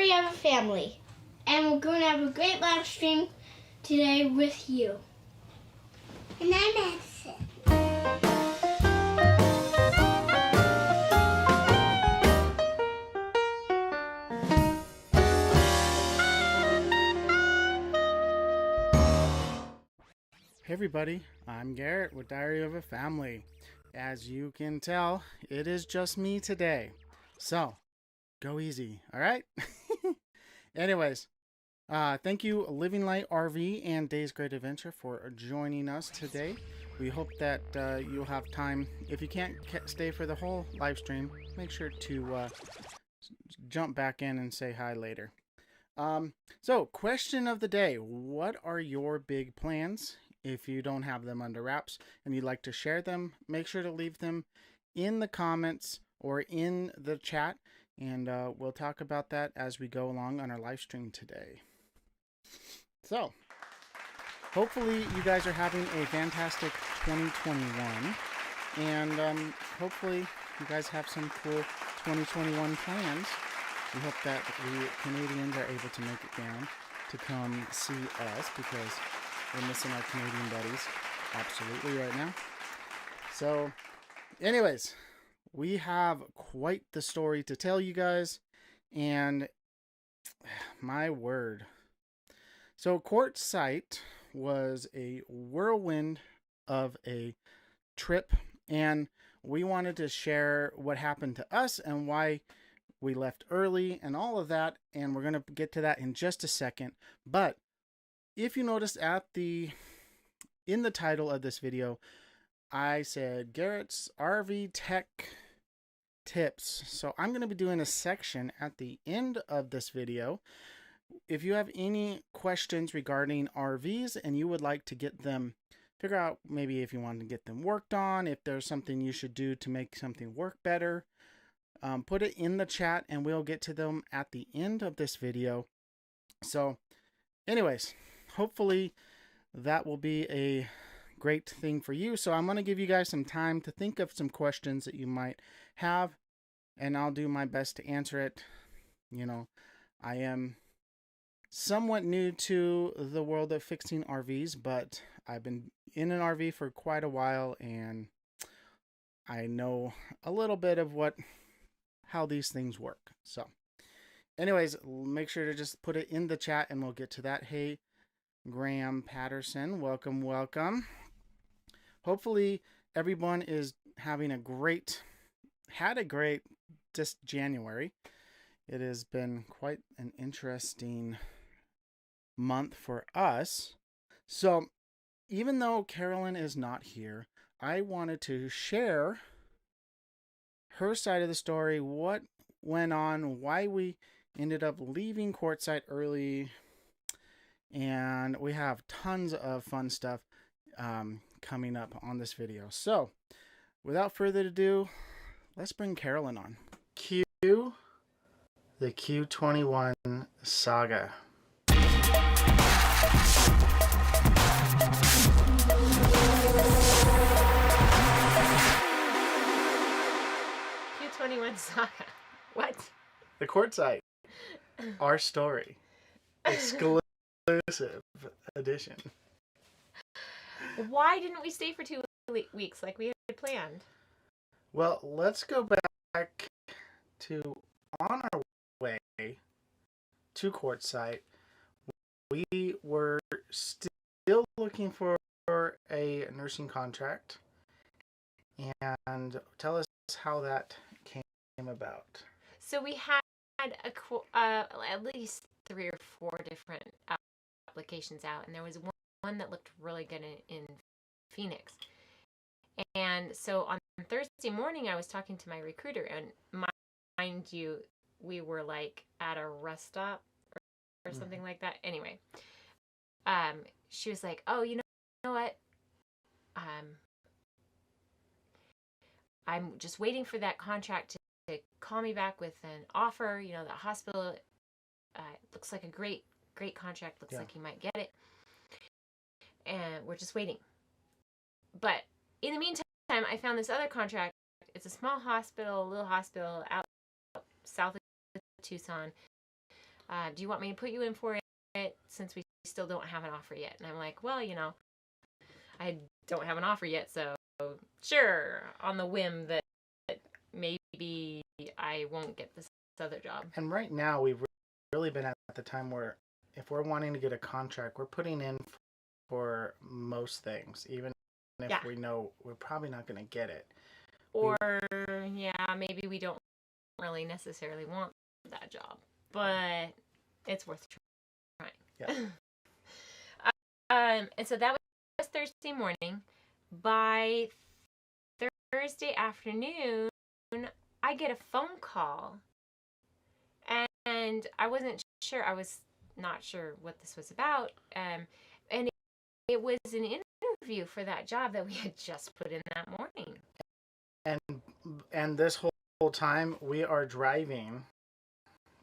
Diary of a Family, and we're going to have a great live stream today with you. And I'm Madison. Hey everybody, I'm Garrett with Diary of a Family. As you can tell, it is just me today. So, go easy, alright? Anyways, thank you Living Light RV and Days Great Adventure for joining us today. We hope that you'll have time. If you can't stay for the whole live stream, make sure to jump back in and say hi later. So, question of the day. What are your big plans? If you don't have them under wraps and you'd like to share them, make sure to leave them in the comments or in the chat, and we'll talk about that as we go along on our live stream today. So, hopefully you guys are having a fantastic 2021, and hopefully you guys have some cool 2021 plans. We hope that the Canadians are able to make it down to come see us, because we're missing our Canadian buddies absolutely right now. So, anyways, we have quite the story to tell you guys, and my word. So, Quartzsite was a whirlwind of a trip, and we wanted to share what happened to us and why we left early and all of that, and we're going to get to that in just a second. But if you notice in the title of this video, I said Garrett's RV Tech Tips. So I'm going to be doing a section at the end of this video. If you have any questions regarding RVs and you would like to get them, figure out maybe if you want to get them worked on, if there's something you should do to make something work better, put it in the chat and we'll get to them at the end of this video. So anyways, hopefully that will be a great thing for you. So I'm going to give you guys some time to think of some questions that you might have, and I'll do my best to answer it. You know, I am somewhat new to the world of fixing RVs, but I've been in an RV for quite a while, and I know a little bit of how these things work. So anyways, make sure to just put it in the chat and we'll get to that. Hey, Graham Patterson, welcome. Hopefully everyone is having had a great just January. It has been quite an interesting month for us. So even though Carolyn is not here, I wanted to share her side of the story, what went on, why we ended up leaving Quartzsite early, and we have tons of fun stuff coming up on this video. So without further ado, let's bring Carolyn on. Cue the Q21 saga. Q21 saga. What? The Quartzsite. Our story. Exclusive edition. Why didn't we stay for 2 weeks like we had planned? Well, let's go back to on our way to Quartzsite. We were still looking for a nursing contract, and tell us how that came about. So we had at least 3 or 4 different applications out, and there was one that looked really good in Phoenix. And so on Thursday morning, I was talking to my recruiter, and mind you, we were like at a rest stop or something like that. Anyway, she was like, "Oh, you know what? I'm just waiting for that contract to call me back with an offer. You know, the hospital looks like a great contract. Looks like you might get it, and we're just waiting." But in the meantime, I found this other contract. It's a small hospital, a little hospital out south of Tucson. Do you want me to put you in for it since we still don't have an offer yet? And I'm like, well, I don't have an offer yet, so sure, on the whim that maybe I won't get this other job. And right now, we've really been at the time where if we're wanting to get a contract, we're putting in for most things, even if we know we're probably not going to get it. Or, maybe we don't really necessarily want that job, but it's worth trying. Yeah. And so that was Thursday morning. By Thursday afternoon, I get a phone call, and I wasn't sure. I was not sure what this was about. And it was an interview for that job that we had just put in that morning. And this whole time we are driving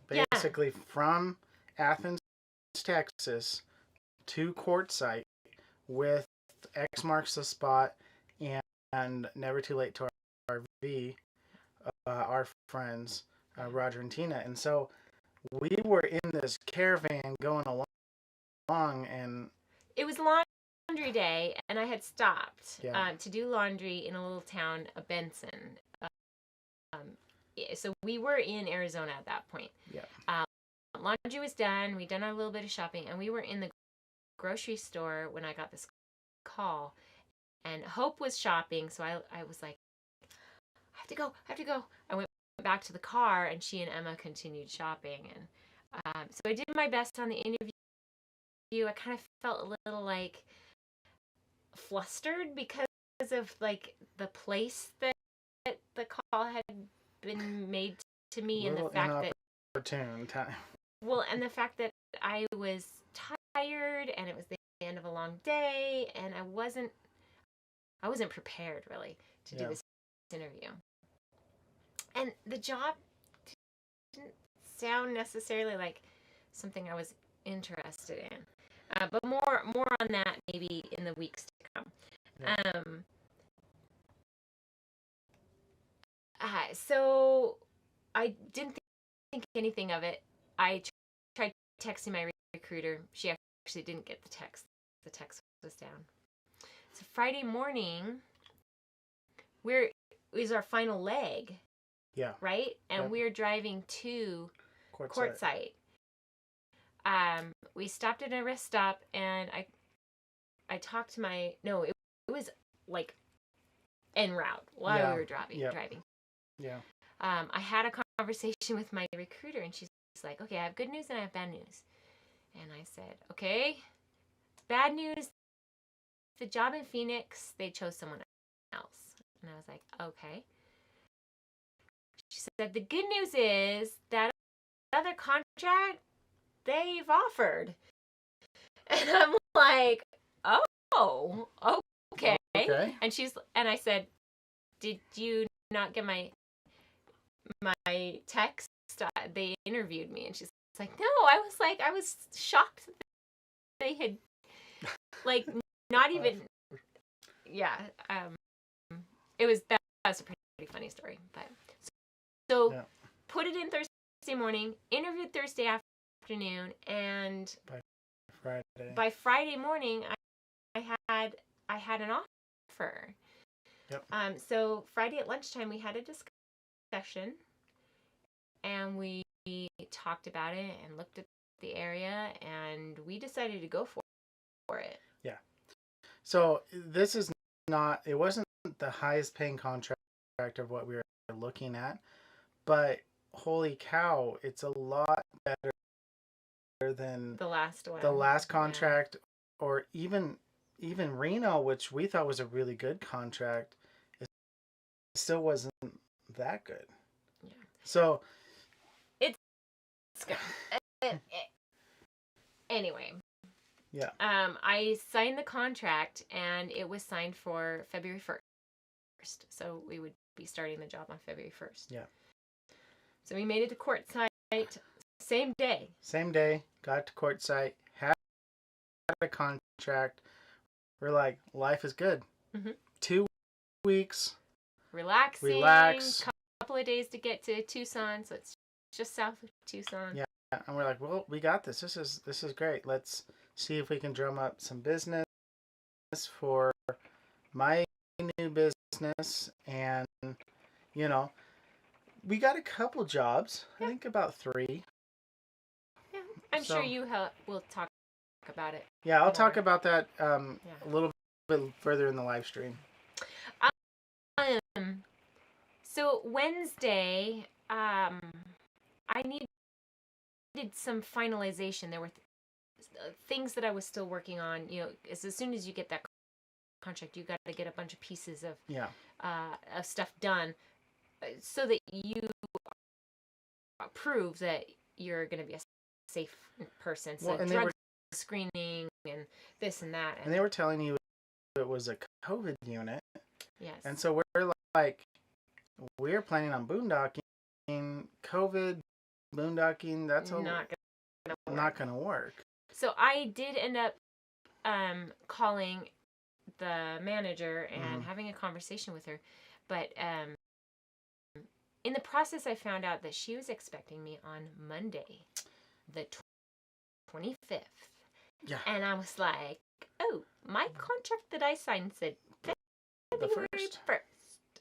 basically from Athens, Texas to Quartzsite with X marks the spot and Never Too Late to our RV, our friends, Roger and Tina. And so we were in this caravan going along, and it was laundry day, and I had stopped to do laundry in a little town of Benson. So we were in Arizona at that point. Yeah. Laundry was done. We'd done our little bit of shopping, and we were in the grocery store when I got this call. And Hope was shopping, so I was like, I have to go. I went back to the car, and she and Emma continued shopping. And so I did my best on the interview. I kind of felt a little like flustered because of like the place that the call had been made to me, and the fact that opportune time. Well, and the fact that I was tired, and it was the end of a long day, and I wasn't prepared really to do this interview. And the job didn't sound necessarily like something I was interested in. But more on that maybe in the weeks to come. Yeah. So I didn't think anything of it. I tried texting my recruiter. She actually didn't get the text. The text was down. So Friday morning, it was our final leg. Yeah. Right? And we're driving to Quartzsite. We stopped at a rest stop, and I talked to it was like en route while we were driving. Yeah. I had a conversation with my recruiter, and she's like, okay, I have good news and I have bad news. And I said, okay, bad news, the job in Phoenix, they chose someone else. And I was like, okay. She said, the good news is that other contract they've offered. And I'm like, oh, okay. And I said, did you not get my text? They interviewed me, and she's like, no. I was shocked that they had like not even. Yeah. It was that was a pretty funny story, but so put it in Thursday morning, interviewed Thursday afternoon, and by Friday morning I had an offer. Yep. So Friday at lunchtime we had a discussion, and we talked about it and looked at the area, and we decided to go for it. Yeah. So this is it wasn't the highest paying contract of what we were looking at, but holy cow, it's a lot better than the last one. The last contract, or even Reno, which we thought was a really good contract, it still wasn't that good. Yeah. So it's good. Anyway. Yeah. I signed the contract, and it was signed for February 1st. So we would be starting the job on February 1st. Yeah. So we made it to Quartzsite same day. Same day, got to Quartzsite, had a contract. We're like, life is good. Mm-hmm. 2 weeks. Relax. Couple of days to get to Tucson, so it's just south of Tucson. Yeah. and we're like, well, we got this. This is great. Let's see if we can drum up some business for my new business. And you know, we got a couple jobs. I think about 3. Yeah. I'm sure you will talk about it. Yeah, I'll more. talk about that a little bit further in the live stream. So Wednesday, I needed some finalization. There were things that I was still working on. You know, as soon as you get that contract, you got to get a bunch of pieces of stuff done, so that you prove that you're going to be a safe person. So drug screening and this and that. And they were telling you it was a COVID unit. Yes. And so we're like, we're planning on boondocking. COVID, boondocking, that's not going to work. So I did end up calling the manager and having a conversation with her. But in the process, I found out that she was expecting me on Monday, the 25th. Yeah. And I was like, oh, my contract that I signed said February 1st.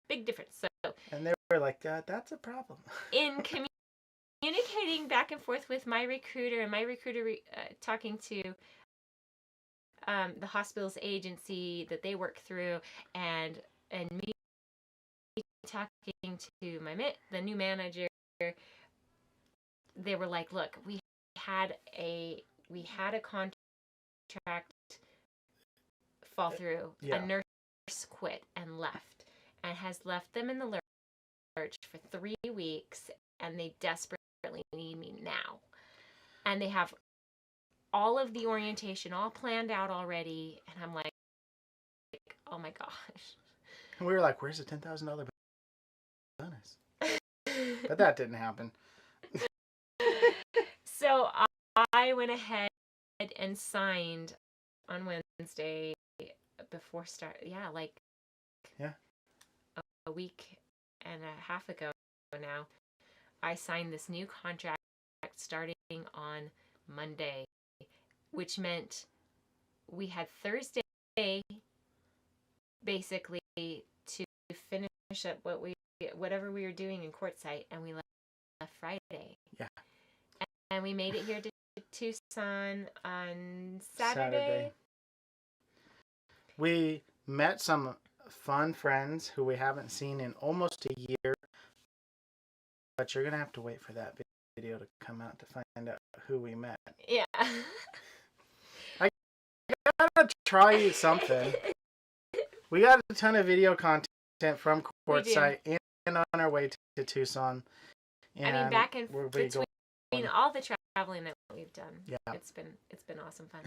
Big difference. So, and they were like, that's a problem. In communicating back and forth with my recruiter, and my recruiter talking to the hospital's agency that they work through, and me talking to the new manager, they were like, look, we had a contract fall through. Yeah. A nurse quit and left, and has left them in the lurch for 3 weeks, and they desperately need me now. And they have all of the orientation all planned out already, and I'm like, oh my gosh. And we were like, where's the $10,000 bonus? But that didn't happen. So I went ahead and signed on Wednesday before start. Yeah, like a week and a half ago now. I signed this new contract starting on Monday, which meant we had Thursday basically to finish up whatever we were doing in Quartzsite, and we left Friday. Yeah. And we made it here to Tucson on Saturday. We met some fun friends who we haven't seen in almost a year, but you're going to have to wait for that video to come out to find out who we met. Yeah. I gotta try something. We got a ton of video content from Quartzsite and on our way to Tucson. And I mean, back and between all the traveling that we've done, it's been awesome fun.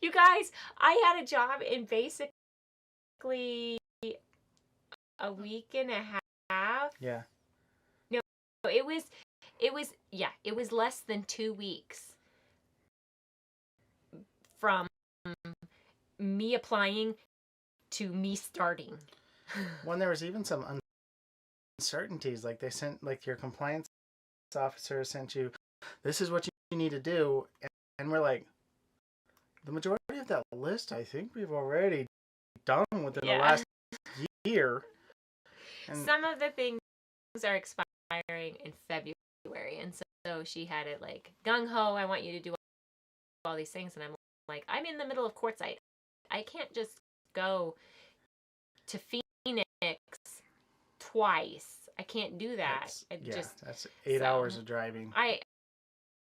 You guys, I had a job in basically a week and a half. Yeah. No, it was less than 2 weeks from me applying to me starting. When there was even some uncertainties, like they sent, like your compliance officer sent you, this is what you need to do, and we're like, the majority of that list I think we've already done within the last year. And some of the things are expiring in February, and so she had it like gung-ho, I want you to do all these things, and I'm like, I'm in the middle of Quartzsite. I can't just go to Phoenix twice. I can't do that. That's 8 hours of driving. I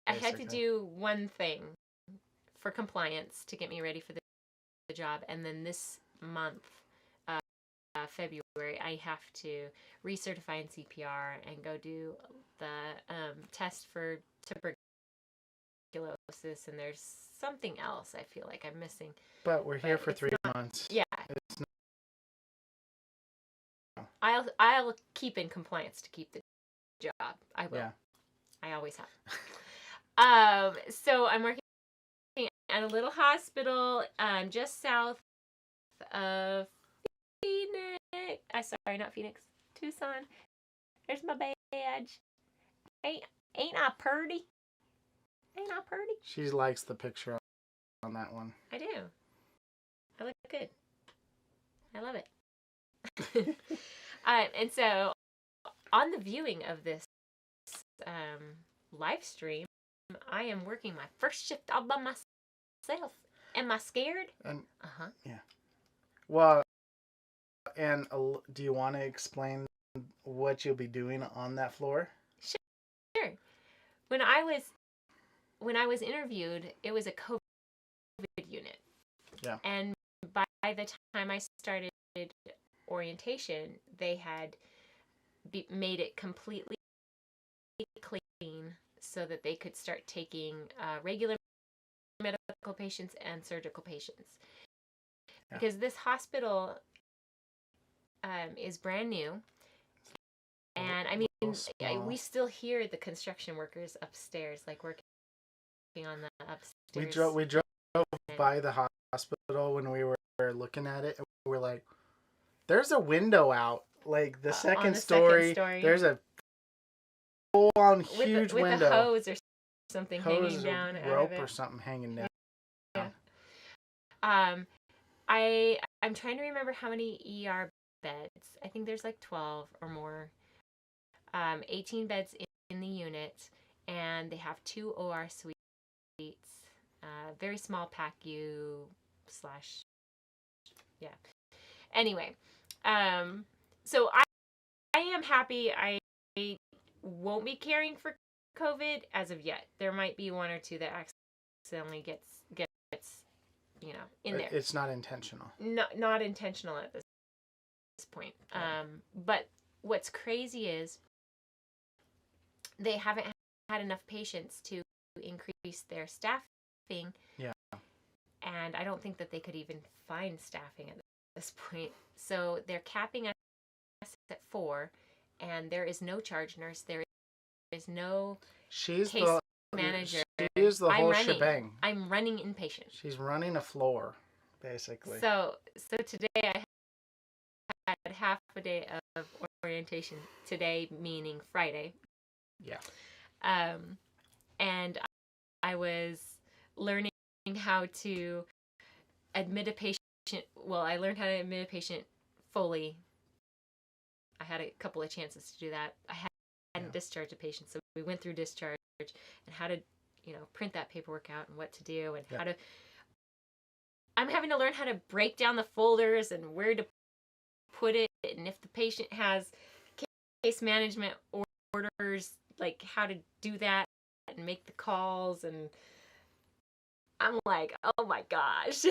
had to do one thing for compliance to get me ready for the job, and then this month, February, I have to recertify in CPR and go do the test for tuberculosis, and there's something else I feel like I'm missing. But we're here for 3 months. Yeah. I'll keep in compliance to keep the job. I will. Yeah. I always have. So I'm working at a little hospital just south of Phoenix. Sorry, not Phoenix. Tucson. There's my edge. Ain't I purty? Ain't I purty? She likes the picture on that one. I do. I look good. I love it. And so, on the viewing of this live stream, I am working my first shift all by myself. Am I scared? And Uh-huh. yeah. Well, and do you want to explain what you'll be doing on that floor? Sure. When I was interviewed, it was a COVID unit. Yeah. And by the time I started orientation, they had made it completely clean so that they could start taking regular medical patients and surgical patients. Yeah. Because this hospital is brand new. And I mean, we still hear the construction workers upstairs, like working on the upstairs. We drove by the hospital when we were looking at it, and we were like, "There's a window out, like the second story. There's a full-on huge window with a hose or something hanging down, rope or something hanging down." Yeah. I'm trying to remember how many ER beds. I think there's like 12 or more. 18 beds in the unit, and they have 2 OR suites. Very small PACU / yeah. Anyway, so I am happy. I won't be caring for COVID as of yet. There might be 1 or 2 that accidentally gets in there. It's not intentional. Not intentional at this point. Right. But what's crazy is they haven't had enough patients to increase their staffing. Yeah. And I don't think that they could even find staffing at this point. So they're capping us at 4, and there is no charge nurse. There is no case manager. She is the whole shebang. I'm running inpatient. She's running a floor, basically. So today I had half a day of orientation. Today meaning Friday. Yeah. And I was learning how to admit a patient. Well, I learned how to admit a patient fully. I had a couple of chances to do that. I hadn't discharged a patient, so we went through discharge and how to, print that paperwork out and what to do and how to. I'm having to learn how to break down the folders and where to put it, and if the patient has case management orders, like how to do that and make the calls, and I'm like, oh my gosh.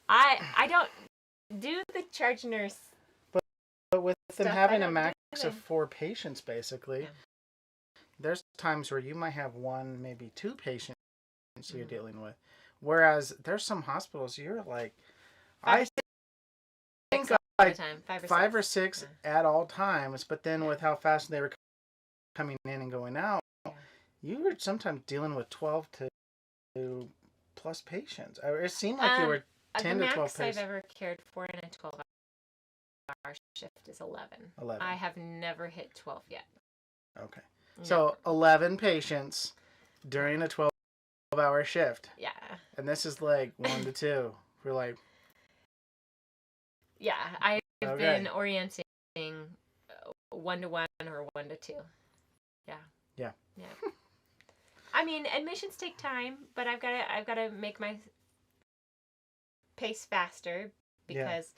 I don't do the charge nurse. But with them having a max of 4 patients, basically, there's times where you might have 1, maybe 2 patients you're dealing with. Whereas there's some hospitals you're like, I think like 5 or 6 at all times, but then with how fast they were coming in and going out, you were sometimes dealing with 12 to plus patients. It seemed like you were 10 to 12 patients. The max I've ever cared for in a 12-hour shift is 11. 11. I have never hit 12 yet. Okay. So 11 patients during a 12-hour shift. Yeah. And this is like 1 to 2. We're like... Yeah, I've been orienting 1-to-1 or 1-to-2. Yeah. Yeah. Yeah. I mean, admissions take time, but I've got to make my pace faster because,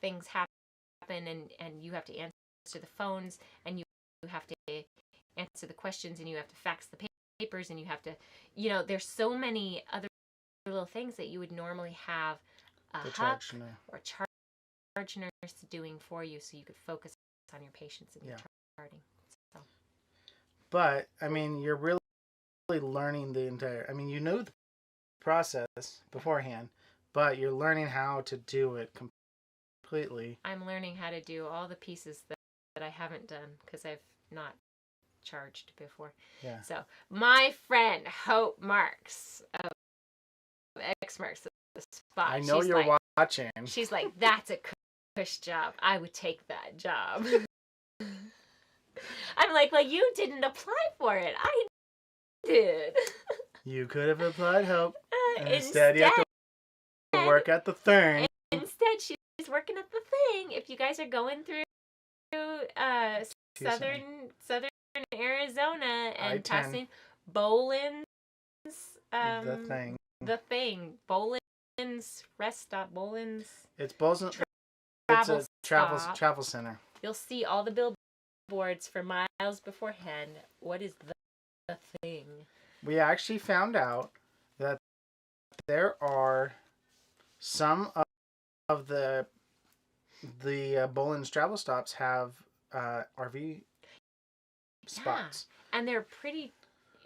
things happen and you have to answer the phones and you have to answer the questions and you have to fax the papers and you have to, there's so many other little things that you would normally have a HUC or charge nurse doing for you so you could focus on your patients and your charting. So. But, I mean, you're really learning the entire, you know the process beforehand, but you're learning how to do it completely. I'm learning how to do all the pieces that I haven't done because I've not charged before. Yeah. So my friend Hope Marks of X Marks the Spot. I know you're watching. She's like, that's a cush job. I would take that job. I'm like, well, you didn't apply for it. I did. You could have applied help. Instead, you have to work at the thing. Instead, she's working at the thing. If you guys are going through southern Arizona and passing Bolin's the thing Bolin's rest stop, Bolin's it's Bolin's travel center. You'll see all the billboards for miles beforehand. What is the thing? We actually found out that there are some of the Bolin's travel stops have RV spots. And they're pretty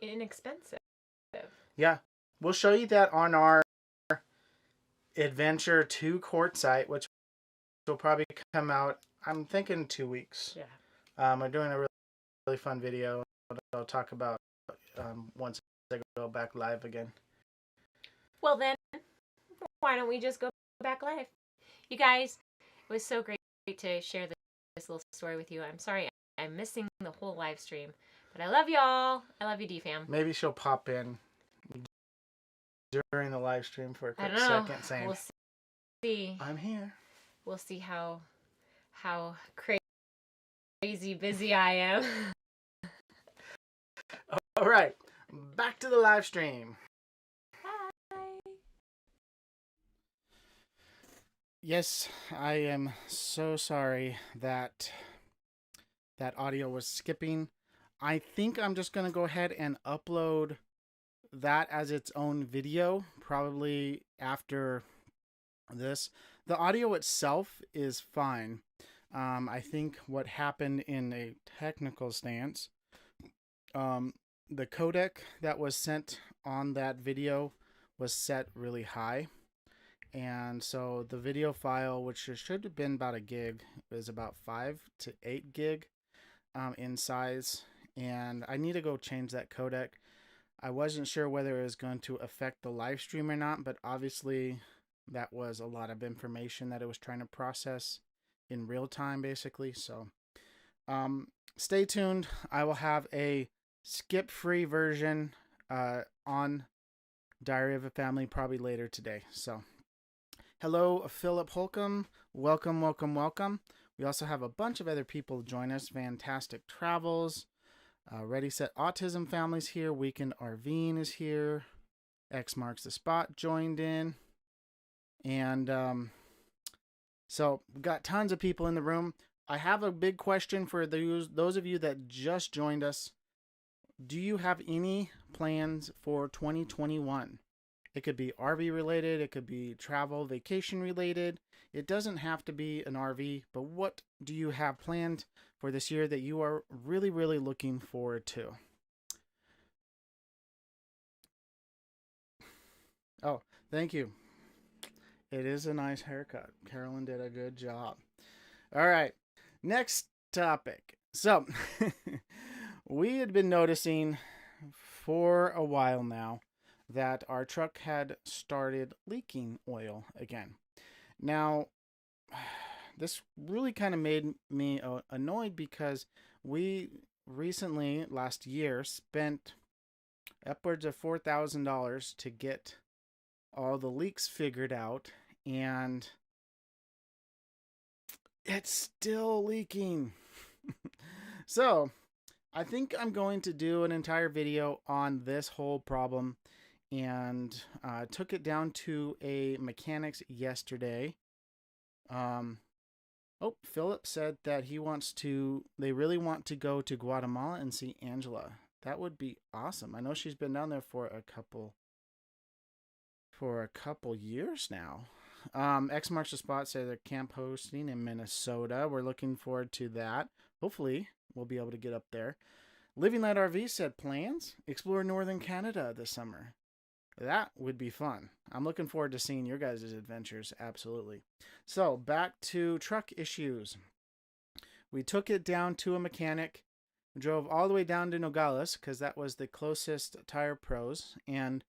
inexpensive. Yeah. We'll show you that on our adventure to Quartzsite, which will probably come out, I'm thinking 2 weeks. Yeah. We're doing a really fun video that I'll talk about once I go back live again. Well then, why don't we just go back live? You guys, it was so great to share this little story with you. I'm sorry I'm missing the whole live stream, but I love y'all. I love you, D-Fam. Maybe she'll pop in during the live stream for a quick second saying, we'll see. I'm here. We'll see how crazy busy I am. All right, back to the live stream. Bye. Yes, I am so sorry that audio was skipping. I think I'm just going to go ahead and upload that as its own video, probably after this. The audio itself is fine. I think what happened in a technical stance, the codec that was sent on that video was set really high. And so the video file, which should have been about a gig, is about 5 to 8 gig in size. And I need to go change that codec. I wasn't sure whether it was going to affect the live stream or not, but obviously that was a lot of information that it was trying to process in real time, basically. So stay tuned. I will have a skip-free version on Diary of a Family probably later today. So hello, Philip Holcomb. Welcome, welcome, welcome. We also have a bunch of other people join us. Fantastic Travels. Ready Set Autism Families here. Weekend RVing is here. X Marks the Spot joined in. And so we've got tons of people in the room. I have a big question for those of you that just joined us. Do you have any plans for 2021? It could be RV related. It could be travel, vacation related. It doesn't have to be an RV, but what do you have planned for this year that you are really, really looking forward to? Oh, thank you. It is a nice haircut. Carolyn did a good job. All right, next topic. So, we had been noticing for a while now that our truck had started leaking oil again. Now, this really kind of made me annoyed because we recently, last year, spent upwards of $4,000 to get all the leaks figured out, and it's still leaking. So, I think I'm going to do an entire video on this whole problem, and took it down to a mechanic's yesterday. Oh, Philip said that they really want to go to Guatemala and see Angela. That would be awesome. I know she's been down there for a couple years now. X Marks the Spot said they're camp hosting in Minnesota. We're looking forward to that. Hopefully, we'll be able to get up there. Living Light RV said plans? Explore Northern Canada this summer. That would be fun. I'm looking forward to seeing your guys' adventures, absolutely. So, back to truck issues. We took it down to a mechanic, drove all the way down to Nogales, because that was the closest Tire Pros, and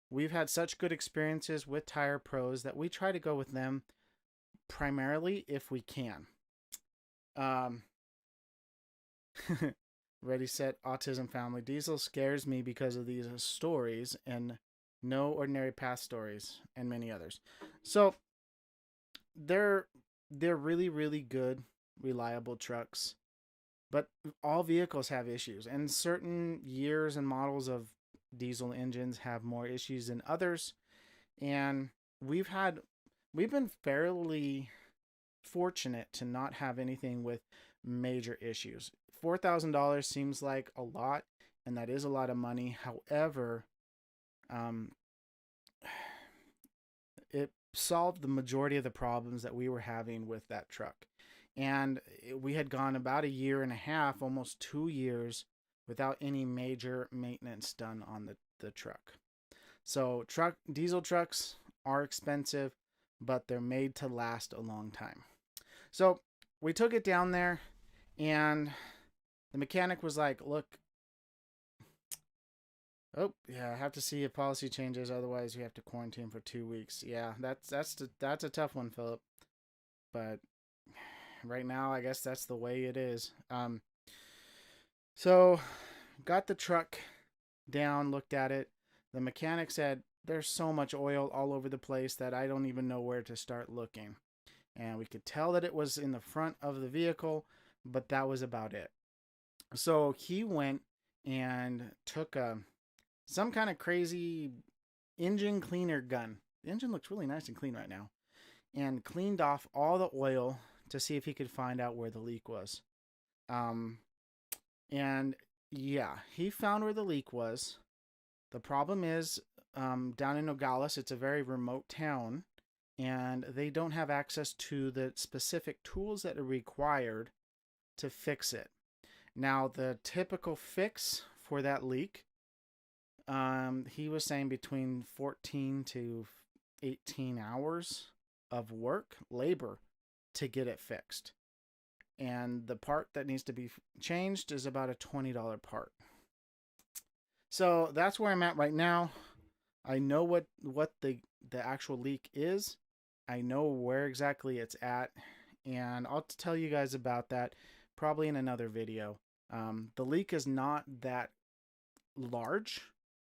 we've had such good experiences with Tire Pros that we try to go with them primarily if we can. Ready, Set, Autism Family. Diesel scares me because of these stories and No Ordinary Path stories and many others. So they're really, really good, reliable trucks. But all vehicles have issues, and certain years and models of diesel engines have more issues than others. And we've been fairly fortunate to not have anything with major issues. $4,000 seems like a lot, and that is a lot of money. However, um, it solved the majority of the problems that we were having with that truck. And we had gone about a year and a half, almost 2 years, without any major maintenance done on the truck. So diesel trucks are expensive, but they're made to last a long time. So we took it down there, and the mechanic was like, look, oh yeah, I have to see if policy changes, otherwise we have to quarantine for 2 weeks. Yeah, that's a tough one, Philip. But right now, I guess that's the way it is. So got the truck down, looked at it. The mechanic said, there's so much oil all over the place that I don't even know where to start looking. And we could tell that it was in the front of the vehicle, but that was about it. So he went and took some kind of crazy engine cleaner gun. The engine looks really nice and clean right now. And cleaned off all the oil to see if he could find out where the leak was. And yeah, he found where the leak was. The problem is, down in Nogales, it's a very remote town, and they don't have access to the specific tools that are required to fix it. Now, the typical fix for that leak, he was saying between 14 to 18 hours of labor, to get it fixed. And the part that needs to be changed is about a $20 part. So that's where I'm at right now. I know what the actual leak is. I know where exactly it's at, and I'll tell you guys about that probably in another video. The leak is not that large,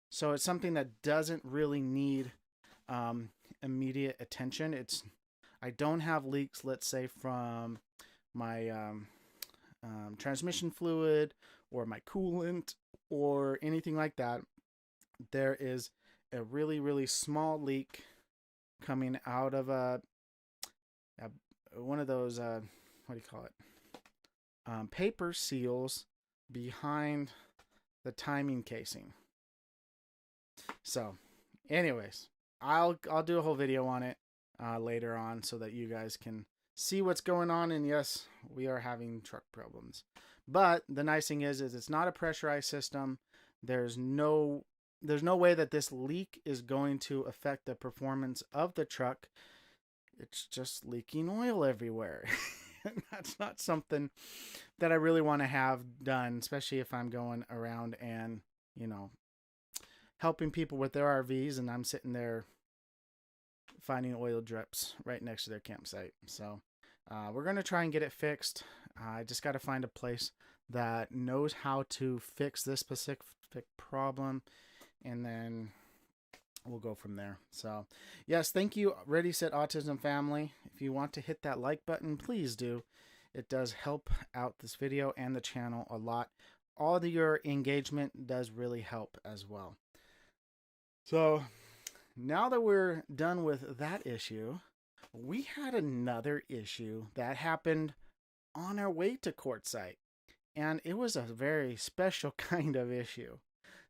so it's something that doesn't really need immediate attention. I don't have leaks, let's say, from my transmission fluid or my coolant or anything like that. There is a really, really small leak coming out of one of those what do you call it, paper seals behind the timing casing. So anyways, I'll do a whole video on it later on so that you guys can see what's going on. And yes, we are having truck problems, but the nice thing is it's not a pressurized system. There's no way that this leak is going to affect the performance of the truck. It's just leaking oil everywhere. That's not something that I really want to have done, especially if I'm going around and, helping people with their RVs and I'm sitting there finding oil drips right next to their campsite. So we're going to try and get it fixed. I just got to find a place that knows how to fix this specific problem, and then we'll go from there. So yes, thank you, Ready, Set, Autism Family. If you want to hit that like button, please do. It does help out this video and the channel a lot. All of your engagement does really help as well. So now that we're done with that issue, we had another issue that happened on our way to Quartzsite, and it was a very special kind of issue.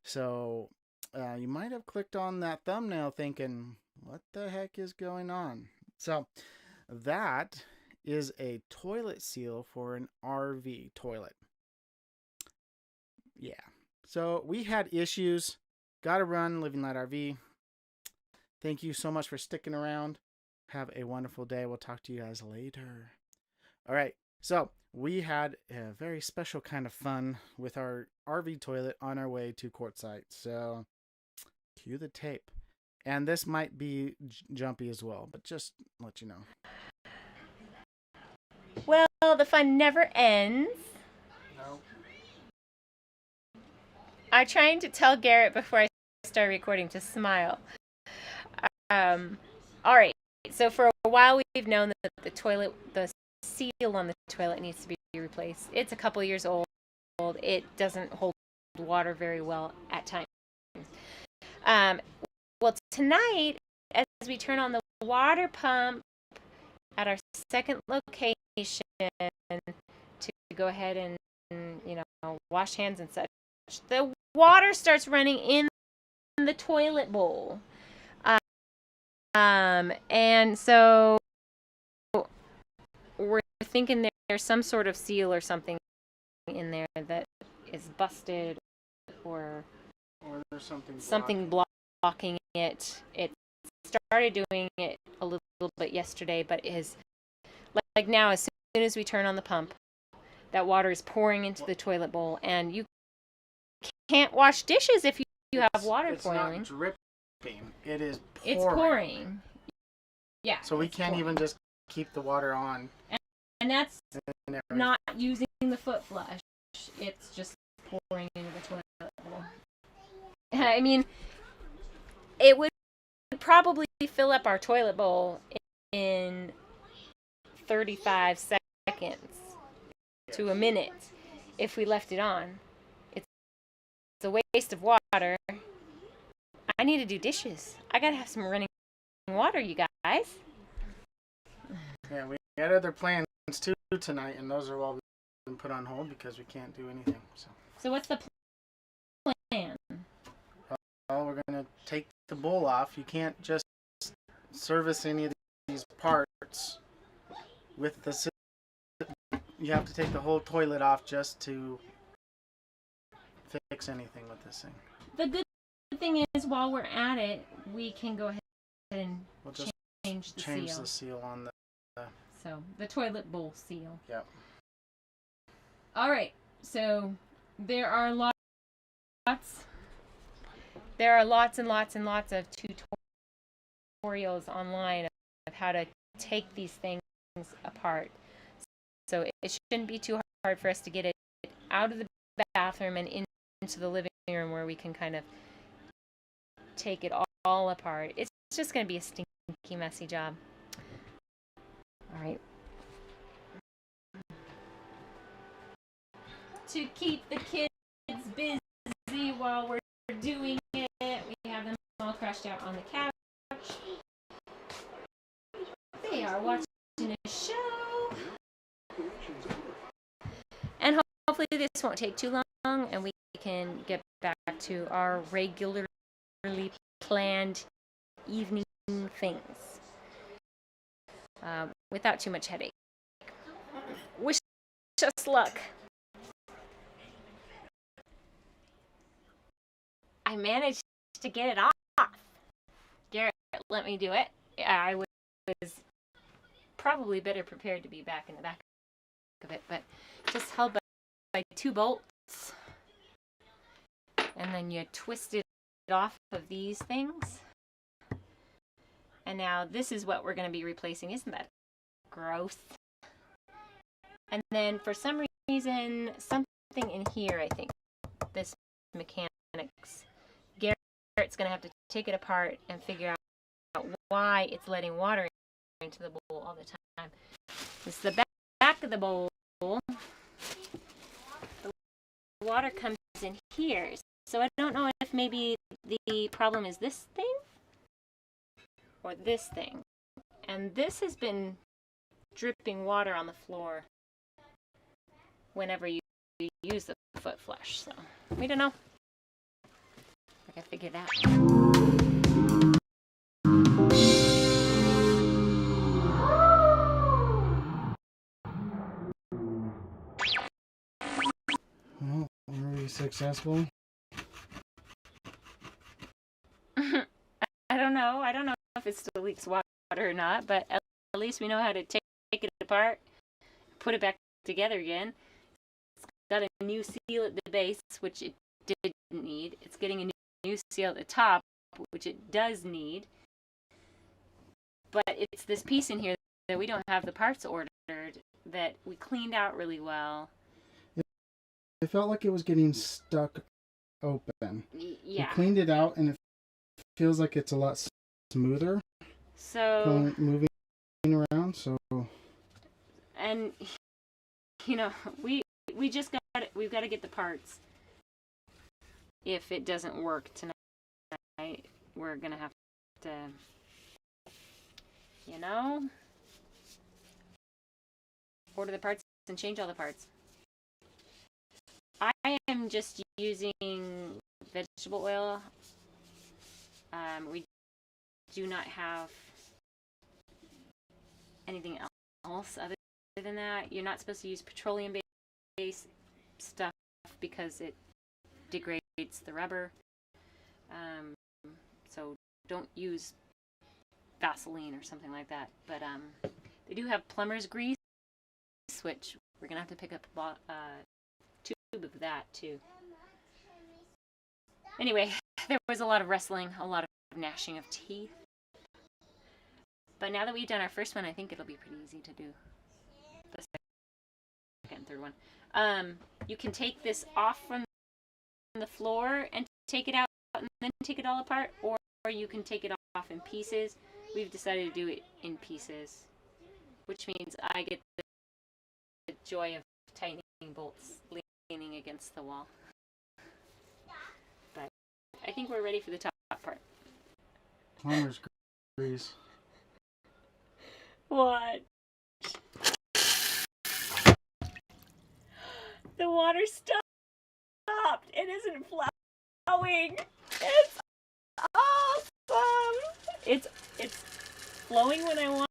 So you might have clicked on that thumbnail thinking, what the heck is going on? So that is a toilet seal for an RV toilet. Yeah. So we had issues. Gotta run, Living Light RV. Thank you so much for sticking around. Have a wonderful day. We'll talk to you guys later. All right. So we had a very special kind of fun with our RV toilet on our way to Quartzsite. So cue the tape. And this might be jumpy as well, but just let you know. Well, the fun never ends. I'm trying to tell Garrett before I start recording to smile. All right. So for a while we've known that the seal on the toilet needs to be replaced. It's a couple years old. It doesn't hold water very well at times. Well, tonight, as we turn on the water pump at our second location to go ahead and wash hands and such, the water starts running in the toilet bowl. And so we're thinking there's some sort of seal or something in there that is busted or there's something blocking it. It started doing it a little bit yesterday, but is like now, as soon as we turn on the pump, that water is pouring into the toilet bowl, and you can't wash dishes if you have water boiling. It's not dripping. It is pouring. It's pouring. Yeah. So we can't even just keep the water on. And that's not using the foot flush. It's just pouring into the toilet bowl. I mean, it would probably fill up our toilet bowl in 35 seconds to a minute if we left it on. It's a waste of water. I need to do dishes. I gotta have some running water, you guys. Yeah, we had other plans too tonight, and those are all been put on hold because we can't do anything. So what's the plan? Well, we're gonna take the bowl off. You can't just service any of these parts with the. You have to take the whole toilet off just to fix anything with this thing. The good thing is, while we're at it, we can go ahead and change the seal on the. So the toilet bowl seal. Yep. All right. So there are lots and lots and lots of tutorials online of how to take these things apart. So it shouldn't be too hard for us to get it out of the bathroom and into the living room where we can kind of take it all apart. It's just going to be a stinky, messy job. All right. To keep the kids busy while we're doing it, we have them all crashed out on the couch. They are watching a show. And hopefully this won't take too long and we can get back to our regularly planned evening things without too much headache. Wish us luck. I managed to get it off. Garrett let me do it. I was probably better prepared to be back in the back of it, but just held by 2 bolts. And then you twist it off of these things. And now this is what we're going to be replacing. Isn't that gross? And then for some reason, something in here, I think, this mechanics, Garrett's going to have to take it apart and figure out why it's letting water into the bowl all the time. It's the back of the bowl. The water comes in here. So I don't know if maybe the problem is this thing or this thing. And this has been dripping water on the floor whenever you use the foot flush. So we don't know. I gotta figure it out. Well, were we successful? I don't know if it still leaks water or not, but at least we know how to take it apart, put it back together again. It's got a new seal at the base, which it didn't need. It's getting a new seal at the top, which it does need. But it's this piece in here that we don't have the parts ordered that we cleaned out really well. It felt like it was getting stuck open. Yeah. We cleaned it out, and it feels like it's a lot smoother. So Moving around. So. And we just we've got to get the parts. If it doesn't work tonight, we're gonna have to, order the parts and change all the parts. I am just using vegetable oil. We do not have anything else other than that. You're not supposed to use petroleum-based stuff because it degrades the rubber. So don't use Vaseline or something like that. But they do have plumber's grease, which we're gonna have to pick up a tube of that too. Anyway, there was a lot of wrestling, a lot of gnashing of teeth. But now that we've done our first one, I think it'll be pretty easy to do the second and third one. You can take this off from the floor and take it out and then take it all apart, or you can take it off in pieces. We've decided to do it in pieces, which means I get the joy of tightening bolts leaning against the wall. But I think we're ready for the top part. Plumber's grease. What? The water stopped. It isn't flowing. It's awesome. It's flowing when I want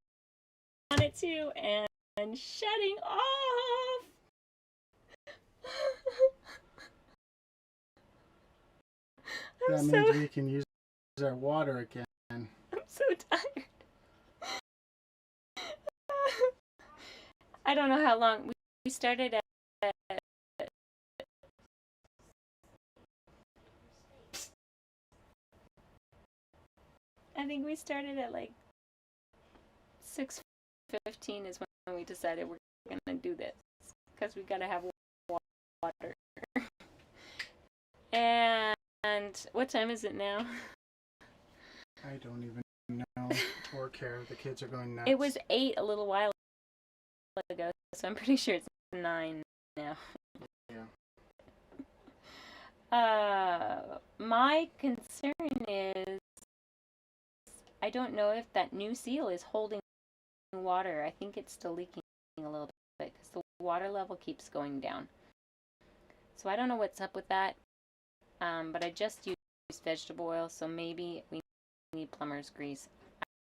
it to and shutting off. That means we can use our water again. I'm so tired. I don't know how long. We started at I think we started at like 6:15 is when we decided we're gonna do this because we gotta have water. And what time is it now? I don't even know or care. The kids are going nuts. It was 8 a little while ago, so I'm pretty sure it's 9 now. Yeah. My concern is I don't know if that new seal is holding water. I think it's still leaking a little bit because the water level keeps going down. So I don't know what's up with that. But I just used vegetable oil, so maybe we need plumber's grease.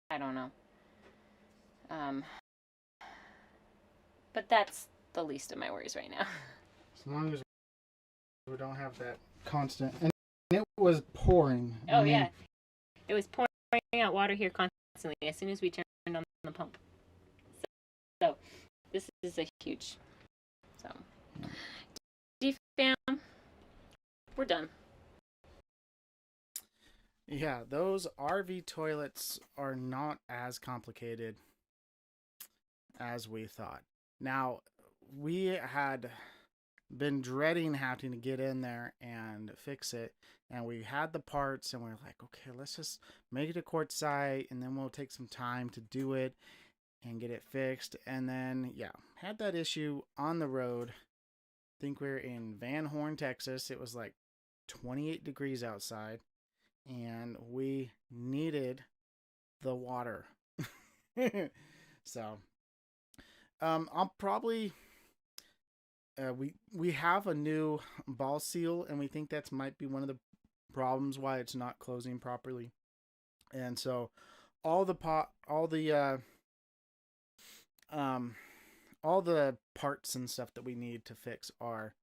I don't know. But that's the least of my worries right now. As long as we don't have that constant. And it was pouring. Oh, yeah. It was pouring out water here constantly as soon as we turned on the pump. So this is a huge. So, DFAM, we're done. Yeah, those RV toilets are not as complicated as we thought. Now, we had been dreading having to get in there and fix it, and we had the parts, and we were like, okay, let's just make it a Quartzsite, and then we'll take some time to do it and get it fixed. And then, yeah, had that issue on the road. I think we were in Van Horn, Texas. It was like 28 degrees outside, and we needed the water. So, I'll probably... we have a new ball seal, and we think that might be one of the problems why it's not closing properly. And so all the parts and stuff that we need to fix are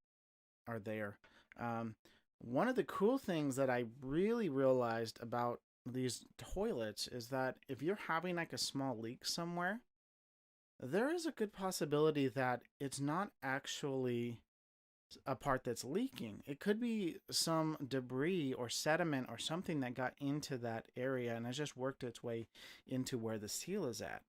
there. One of the cool things that I really realized about these toilets is that if you're having like a small leak somewhere, there is a good possibility that it's not actually a part that's leaking. It could be some debris or sediment or something that got into that area and has just worked its way into where the seal is at.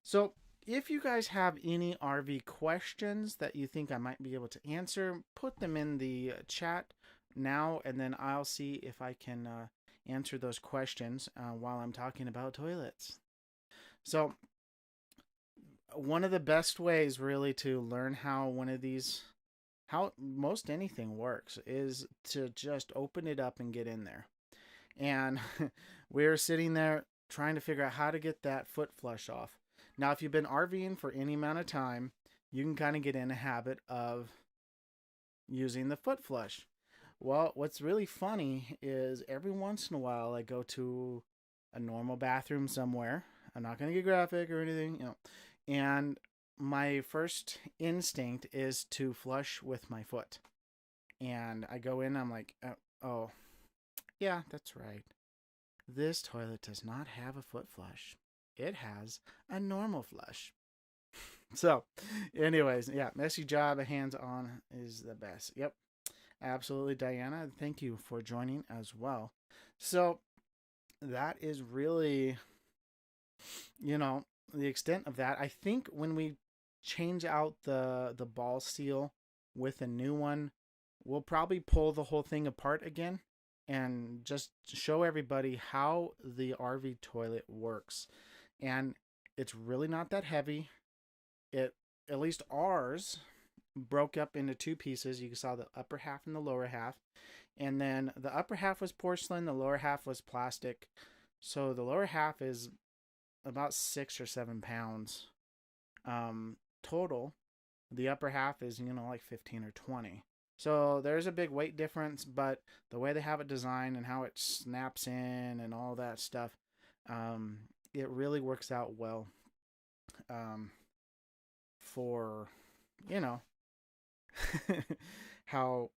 So if you guys have any RV questions that you think I might be able to answer, put them in the chat now, and then I'll see if I can answer those questions while I'm talking about toilets. So, one of the best ways really to learn how most anything works is to just open it up and get in there. And we were sitting there trying to figure out how to get that foot flush off. Now, if you've been RVing for any amount of time, you can kind of get in a habit of using the foot flush. Well, what's really funny is every once in a while I go to a normal bathroom somewhere. I'm not going to get graphic or anything, and my first instinct is to flush with my foot. And I go in, I'm like, oh, yeah, that's right. This toilet does not have a foot flush. It has a normal flush. So, anyways, yeah, messy job, hands on is the best. Yep, absolutely, Diana. Thank you for joining as well. So, that is really, the extent of that. I think when we change out the ball seal with a new one, we'll probably pull the whole thing apart again and just show everybody how the RV toilet works. And it's really not that heavy. It, at least ours, broke up into two pieces. You saw the upper half and the lower half. And then the upper half was porcelain, the lower half was plastic. So the lower half is about 6 or 7 pounds total. The upper half is, like 15 or 20. So there's a big weight difference, but the way they have it designed and how it snaps in and all that stuff, it really works out well for, how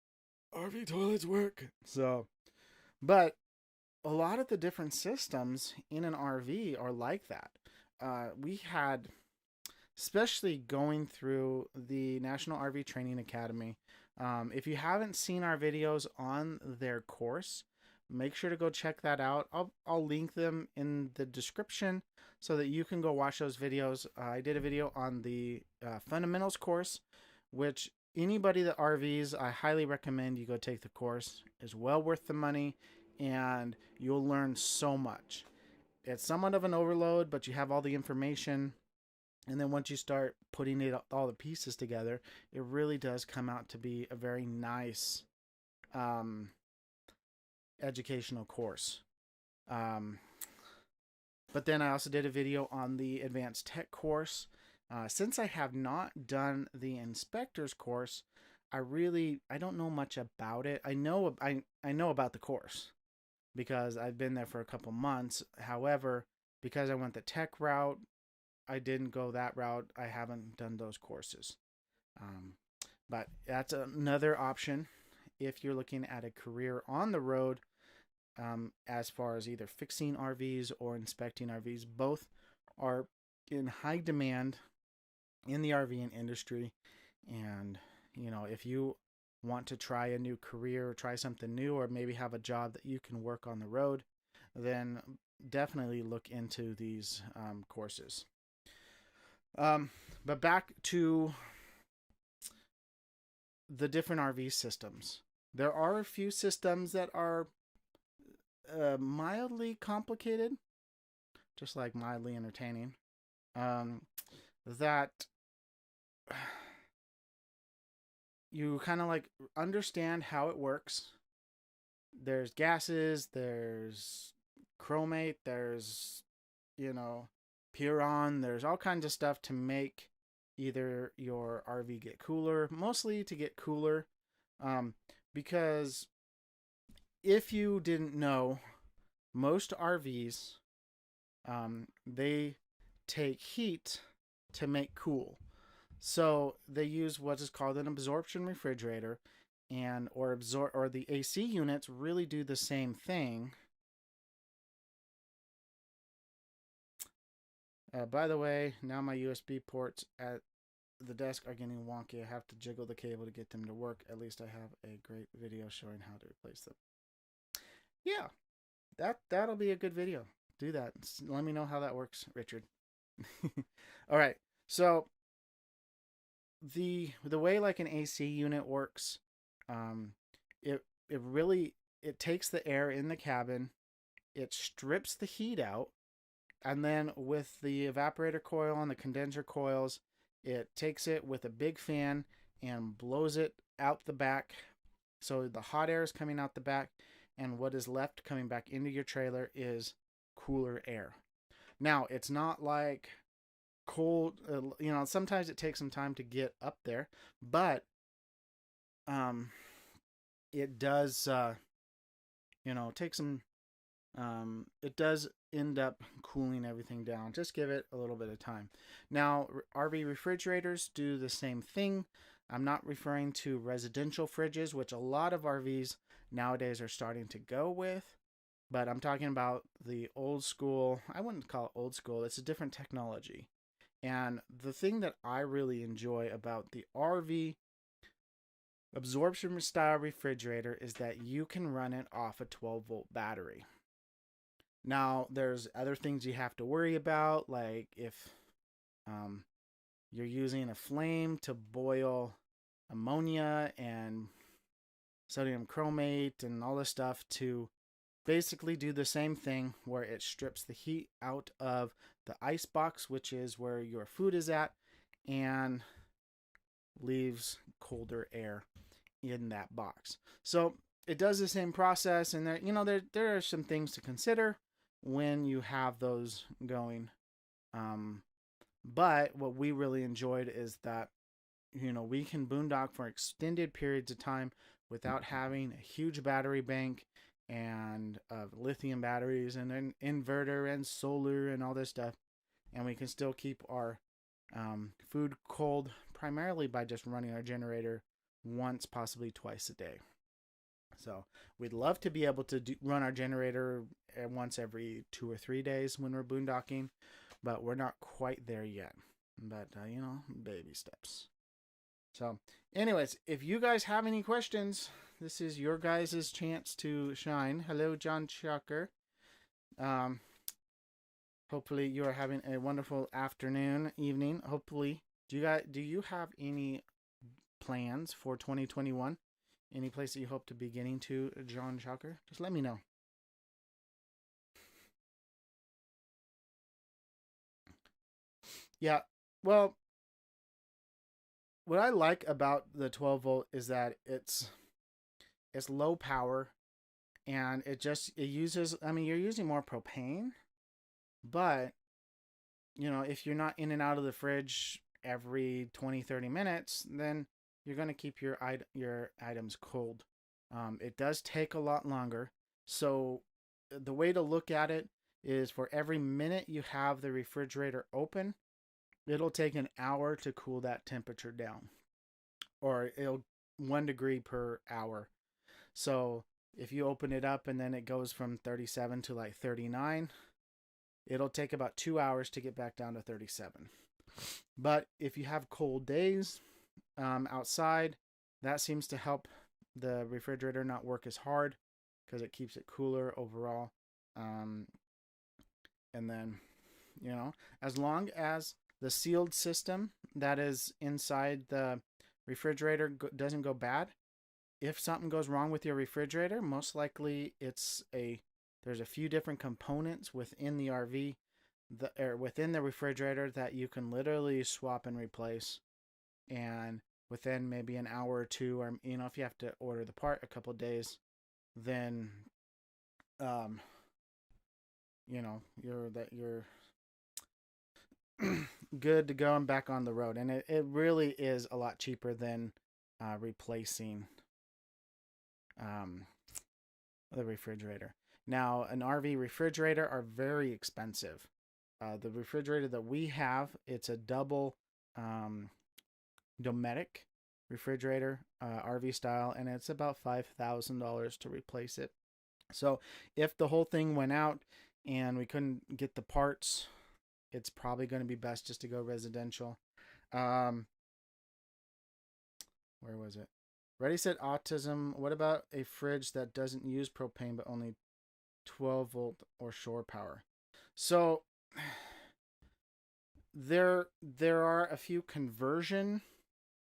RV toilets work. So, but a lot of the different systems in an RV are like that. We had, especially going through the National RV Training Academy, if you haven't seen our videos on their course, make sure to go check that out. I'll link them in the description so that you can go watch those videos. I did a video on the fundamentals course, which anybody that RVs, I highly recommend you go take the course. It's well worth the money, and you'll learn so much. It's somewhat of an overload, but you have all the information. And then once you start putting all the pieces together, it really does come out to be a very nice educational course. But then I also did a video on the advanced tech course. Since I have not done the inspector's course, I don't know much about it. I know about the course because I've been there for a couple months. However, because I went the tech route, I didn't go that route. I haven't done those courses. But that's another option if you're looking at a career on the road, as far as either fixing RVs or inspecting RVs. Both are in high demand in the RVing industry. And, if you want to try a new career or try something new, or maybe have a job that you can work on the road, then definitely look into these courses. But back to the different RV systems. There are a few systems that are mildly complicated, just like mildly entertaining. That you kind of like understand how it works. There's gases, there's chromate, there's, Puron, there's all kinds of stuff to make either your RV get cooler, mostly to get cooler, because if you didn't know, most RVs, they take heat to make cool. So they use what is called an absorption refrigerator, or the AC units really do the same thing. By the way, now my USB ports at the desk are getting wonky. I have to jiggle the cable to get them to work. At least I have a great video showing how to replace them. Yeah, that'll be a good video. Do that. Let me know how that works, Richard. All right. So the way like an AC unit works, it takes the air in the cabin, it strips the heat out, and then with the evaporator coil and the condenser coils, it takes it with a big fan and blows it out the back. So the hot air is coming out the back, and what is left coming back into your trailer is cooler air. Now, it's not like cold, sometimes it takes some time to get up there, but it does, take some, it does end up cooling everything down. Just give it a little bit of time. Now, RV refrigerators do the same thing. I'm not referring to residential fridges, which a lot of RVs nowadays are starting to go with, but I'm talking about the old school. I wouldn't call it old school. It's a different technology. And the thing that I really enjoy about the RV absorption style refrigerator is that you can run it off a 12-volt battery. Now, there's other things you have to worry about, like if you're using a flame to boil ammonia and sodium chromate and all this stuff to basically do the same thing, where it strips the heat out of the ice box, which is where your food is at, and leaves colder air in that box. So it does the same process, and there are some things to consider when you have those going. But what we really enjoyed is that we can boondock for extended periods of time without having a huge battery bank and lithium batteries and an inverter and solar and all this stuff, and we can still keep our food cold primarily by just running our generator once, possibly twice a day. So we'd love to be able to run our generator once every 2 or 3 days when we're boondocking, but we're not quite there yet. But baby steps. So anyways, if you guys have any questions, this is your guys' chance to shine. Hello, John Chucker. Hopefully you are having a wonderful afternoon, evening. Hopefully, do you have any plans for 2021? Any place that you hope to be getting to, John Chucker? Just let me know. Yeah, well, what I like about the 12 volt is that it's low power, and it uses, you're using more propane, but if you're not in and out of the fridge every 20-30 minutes, then you're going to keep your items cold. It does take a lot longer. So the way to look at it is, for every minute you have the refrigerator open, it'll take an hour to cool that temperature down, or it'll 1 degree per hour. So if you open it up and then it goes from 37 to like 39, it'll take about 2 hours to get back down to 37. But if you have cold days outside, that seems to help the refrigerator not work as hard, because it keeps it cooler overall. And then, as long as the sealed system that is inside the refrigerator doesn't go bad, if something goes wrong with your refrigerator, most likely there's a few different components within the RV, within the refrigerator, that you can literally swap and replace, and within maybe an hour or two, or if you have to order the part a couple of days, then you're good to go and back on the road. And it really is a lot cheaper than replacing the refrigerator. Now, an RV refrigerator are very expensive. The refrigerator that we have, it's a double Dometic refrigerator, RV style, and it's about $5,000 to replace it. So if the whole thing went out and we couldn't get the parts, it's probably going to be best just to go residential. Where was it? Reddy said autism. What about a fridge that doesn't use propane but only 12 volt or shore power? So there are a few conversion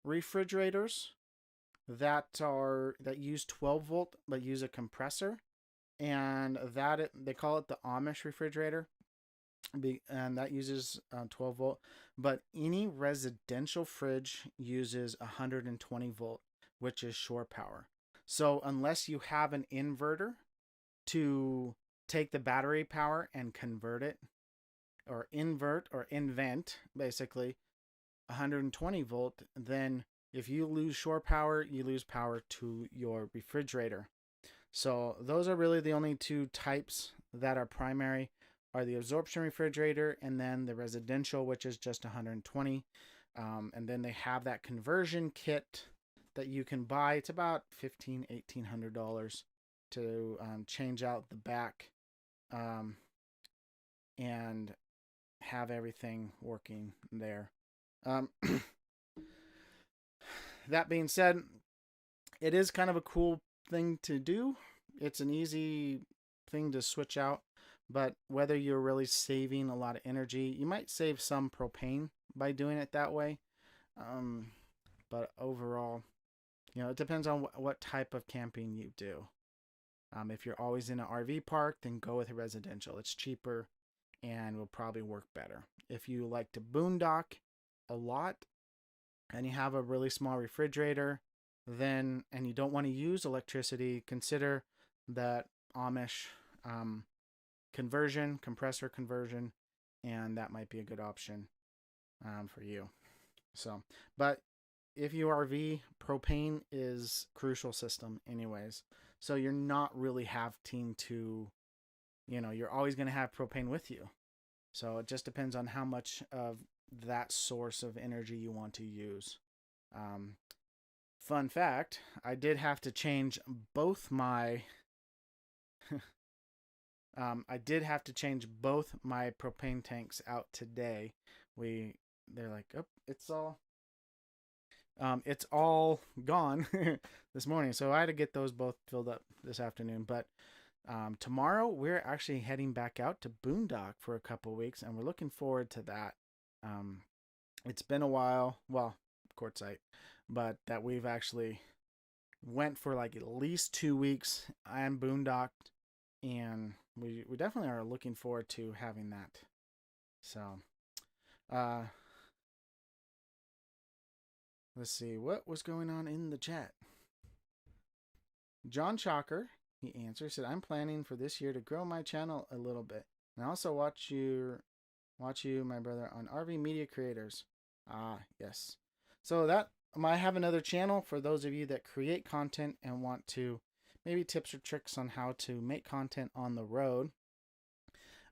refrigerators that use 12 volt but use a compressor, and they call it the Amish refrigerator, and that uses 12 volt. But any residential fridge uses 120 volt, which is shore power. So unless you have an inverter to take the battery power and convert it, or invent basically 120 volt, then if you lose shore power, you lose power to your refrigerator. So those are really the only two types that are primary, are the absorption refrigerator and then the residential, which is just 120. And then they have that conversion kit that you can buy. It's about $1,800 to change out the back and have everything working there. That being said, it is kind of a cool thing to do. It's an easy thing to switch out, but whether you're really saving a lot of energy, you might save some propane by doing it that way. But overall, it depends on what type of camping you do. If you're always in an RV park, then go with a residential. It's cheaper and will probably work better. If you like to boondock a lot and you have a really small refrigerator, and you don't want to use electricity, consider that Amish compressor conversion, and that might be a good option for you. So, but if you RV, propane is crucial system anyways. So you're not really having to, you're always going to have propane with you. So it just depends on how much of that source of energy you want to use. Fun fact, I did have to change both my propane tanks out today. They're like, oh, it's all gone this morning. So I had to get those both filled up this afternoon. But tomorrow we're actually heading back out to boondock for a couple weeks, and we're looking forward to that. It's been a while, well, Quartzsite, but that we've actually went for like at least 2 weeks and boondocked, and we definitely are looking forward to having that. So, let's see what was going on in the chat. John Chalker, he answered, said, I'm planning for this year to grow my channel a little bit, and also watch you, my brother, on RV Media Creators. Yes. So I have another channel for those of you that create content and want to maybe tips or tricks on how to make content on the road.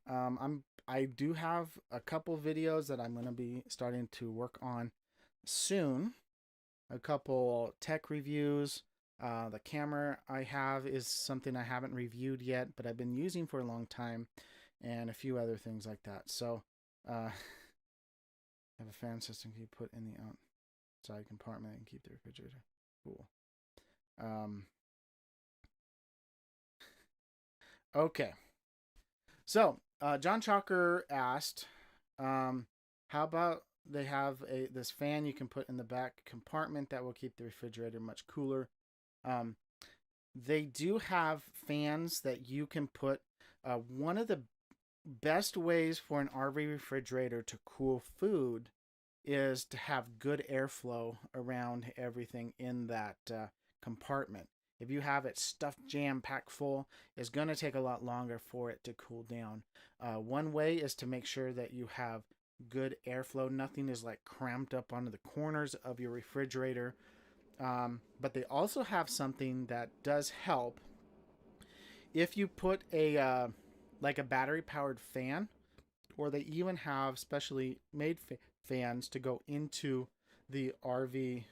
I do have a couple videos that I'm going to be starting to work on soon. A couple tech reviews. The camera I have is something I haven't reviewed yet, but I've been using for a long time, and a few other things like that. So, I have a fan system you put in the outside compartment and keep the refrigerator cool. Okay. So, John Chalker asked, how about they have this fan you can put in the back compartment that will keep the refrigerator much cooler. They do have fans that you can put. One of the best ways for an RV refrigerator to cool food is to have good airflow around everything in that compartment. If you have it stuffed jam-packed full, it's going to take a lot longer for it to cool down. One way is to make sure that you have good airflow. Nothing is like cramped up onto the corners of your refrigerator. But they also have something that does help. If you put a battery-powered fan, or they even have specially made fans to go into the RV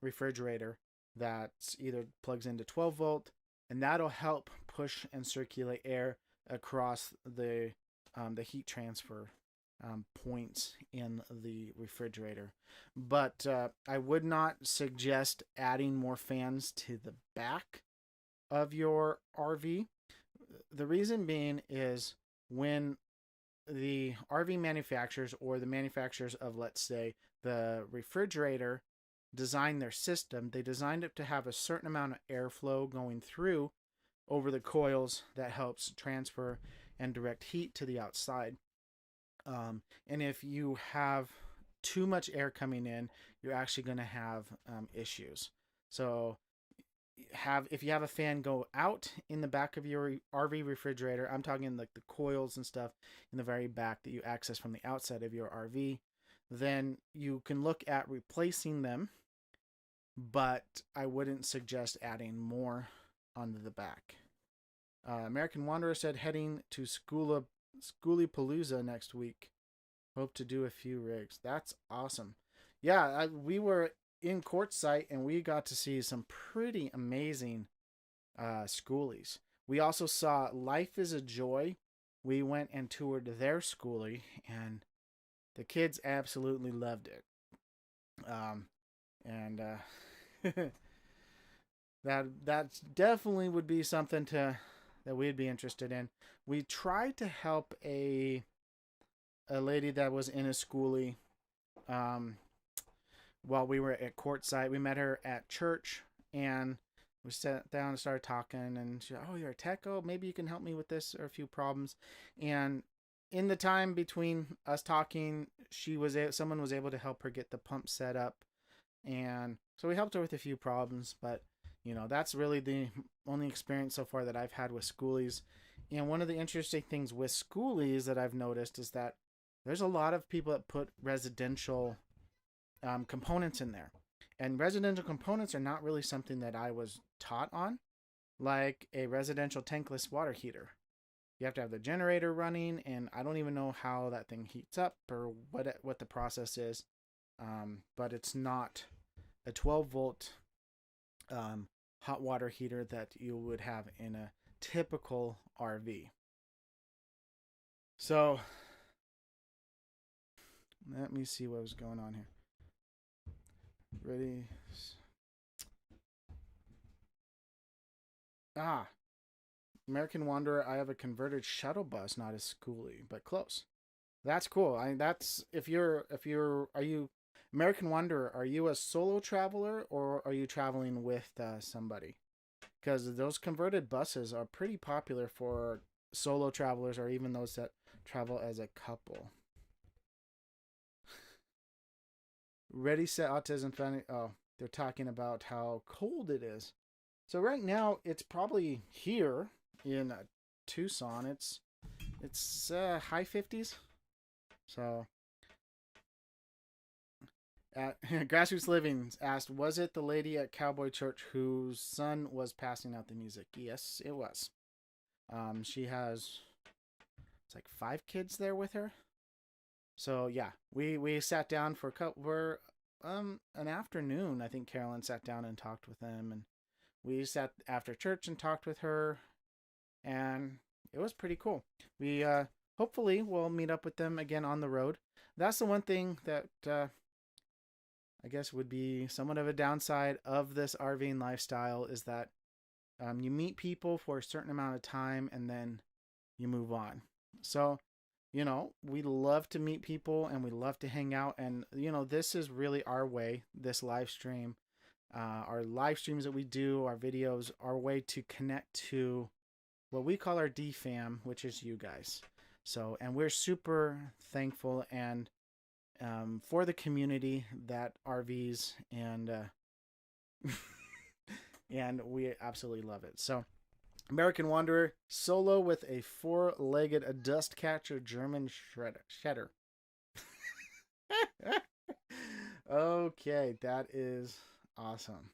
refrigerator that either plugs into 12 volt, and that'll help push and circulate air across the heat transfer points in the refrigerator. But I would not suggest adding more fans to the back of your RV. The reason being is when the RV manufacturers, or the manufacturers of, let's say, the refrigerator, designed their system, they designed it to have a certain amount of airflow going through over the coils that helps transfer and direct heat to the outside. And if you have too much air coming in, you're actually going to have issues. So if you have a fan go out in the back of your RV refrigerator, I'm talking like the coils and stuff in the very back that you access from the outside of your RV, then you can look at replacing them, but I wouldn't suggest adding more onto the back. American Wanderer said heading to Schoolypalooza next week. Hope to do a few rigs. That's awesome. Yeah, we were in Quartzsite and we got to see some pretty amazing schoolies. We also saw Life is a Joy. We went and toured their schoolie and the kids absolutely loved it. That definitely would be something that we'd be interested in. We tried to help a lady that was in a schoolie while we were at Quartzsite. We met her at church and we sat down and started talking, and she, oh, you're a tech? Oh, maybe you can help me with this or a few problems. And in the time between us talking, someone was able to help her get the pump set up, and so we helped her with a few problems. But that's really the only experience so far that I've had with schoolies. And one of the interesting things with schoolies that I've noticed is that there's a lot of people that put residential components in there. And residential components are not really something that I was taught on, like a residential tankless water heater. You have to have the generator running, and I don't even know how that thing heats up or what the process is. But it's not a 12-volt hot water heater that you would have in a typical RV. So let me see what was going on here. Ready? American Wanderer. I have a converted shuttle bus, not a schoolie, but close. That's cool. Are you American Wanderer? Are you a solo traveler or are you traveling with somebody? Because those converted buses are pretty popular for solo travelers or even those that travel as a couple. Ready, Set, Autism, Family. Oh, they're talking about how cold it is. So right now it's probably here in Tucson. It's high 50s. So Grassroots Living asked, was it the lady at Cowboy Church whose son was passing out the music? Yes, it was. She has, it's like 5 kids there with her. So yeah, we sat down for an afternoon. I think Carolyn sat down and talked with them, and we sat after church and talked with her, and it was pretty cool. We hopefully we'll meet up with them again on the road. That's the one thing that I guess would be somewhat of a downside of this RVing lifestyle is that you meet people for a certain amount of time and then you move on. So we love to meet people and we love to hang out. And, this is really our way, this live stream, our live streams that we do, our videos, our way to connect to what we call our D-fam, which is you guys. So, and we're super thankful and for the community that RVs and and we absolutely love it. So, American Wanderer, solo with a 4-legged dust catcher German shedder. Okay, that is awesome.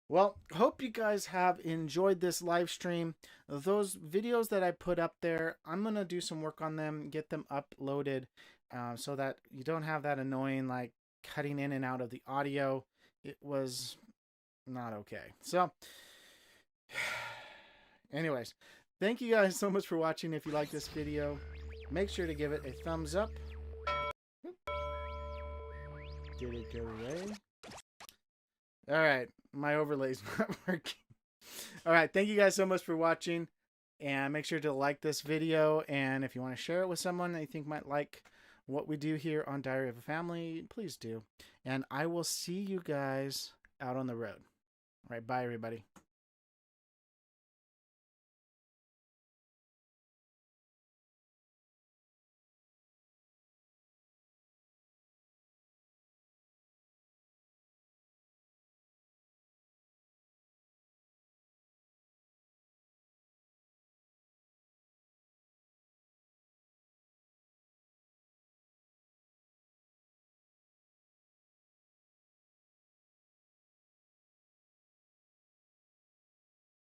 Well, hope you guys have enjoyed this live stream. Those videos that I put up there, I'm going to do some work on them, get them uploaded so that you don't have that annoying like cutting in and out of the audio. It was not okay. So anyways, thank you guys so much for watching. If you like this video, make sure to give it a thumbs up. Did it go away? All right, my overlay's not working. All right, thank you guys so much for watching, and make sure to like this video, and if you want to share it with someone that you think might like what we do here on Diary of a Family, please do. And I will see you guys out on the road. All right, bye, everybody.